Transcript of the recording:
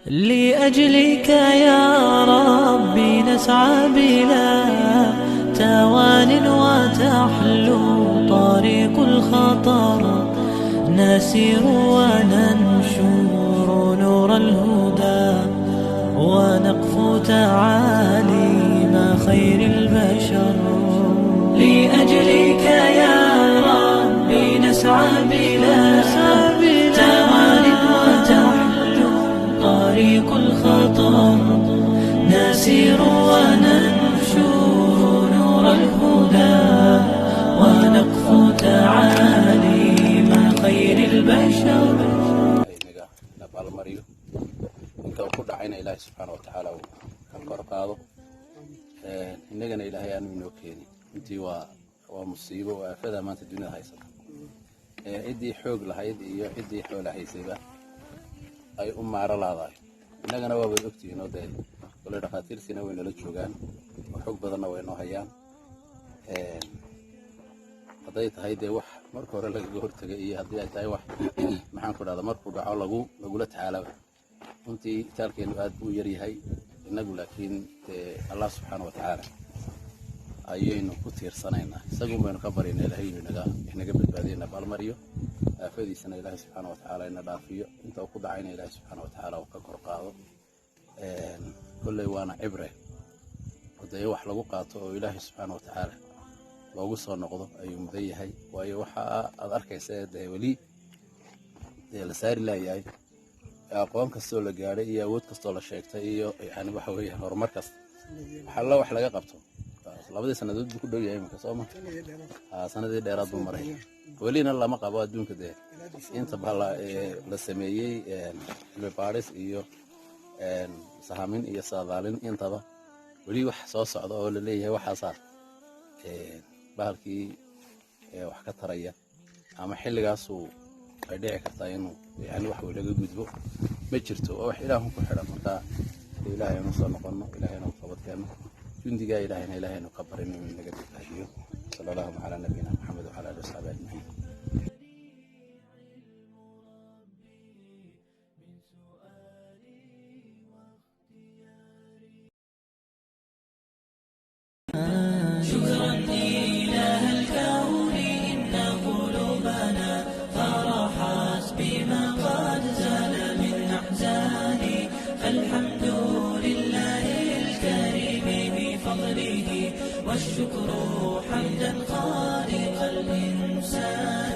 لأجلك يا ربي نسعى بلا توان وتحلو طريق الخطر نسير وننشر نور الهدى ونقفو تعاليم خير البشر لأجلك يا ربي نسعى بلا توان وتحلو طريق الخطر نسير وننشر نور الهدى ونقفو تعاليم خير البشر nabaalmariyo inta uu ku dhacayna ilaahay subxaanahu wa tacaala uu ka kor qaado innagana ilaahay aanu inoo keenin intii waa musiibo oo aafada maanta dunida haysata ciddii xoog lahayd iyo ciddii xoola haysayba ay u maaro laadahay innagana waa way ogtihiin oo dee kole dhakhaatiirtiina way nala joogaan oo xoog badanna way noo hayaan hadday tahay dee wax marka hore lagaga hortagay iyo haddii ay tahay wax maxaan ku dhahdaa markuu dhaco lagula tacaalaba runtii itaalkeenu aad buu yar yahay innagu laakiin dee allah subxaana wa tacaala ayaynu ku tiirsanaynaa isagun baynu ka baryana ilaahay inaga badbaadiyo nabaalmariyo aafadiisana ilaahay subxaana wa tacaala ina dhaafiyo inta uu ku dhacayna ilaahay subxaana wa tacaala uu ka kor qaado kolley waana cibre oo dee wax lagu qaato oo ilaahay subxaana wa tacaala loogu soo noqdo ayuu mudan yahay waayo waxa aad arkaysa dee weli dee la saari laayahay aqoon kastoo la gaadhay iyo awood kastoo la sheegtay iyo yani waxa weeyaan horumar kasta waxalla wax laga qabto labadii sannadood buu ku dhow yahay iminka soo ma sanadii dheeraad buu maray welina lama qabo adduunka dee inta baa la sameeyey cilmi baadhis iyo sahamin iyo saadaalin intaba weli wax soo socda oo la leeyahay waxaasaa bahalkii wax ka taraya ama xilligaasuu ay dhici kartaa inuu yani wax way laga gudbo ma jirto waa wax ilaahun ku xidhan marka ilaahay aynu soo noqonno ilaahayna u toobadkeenno jundigaa ilaahayna ilaahaynu ka barin inuu inaga badbaadiyo sala allahu calaa nabiyina maxamed wacala alihi wasaxbi ajmaciin شكرا إله الكون إن قلوبنا فرحت بما قد زال من أحزاني فالحمد لله الكريم بفضله والشكر حمدا خالق الإنسان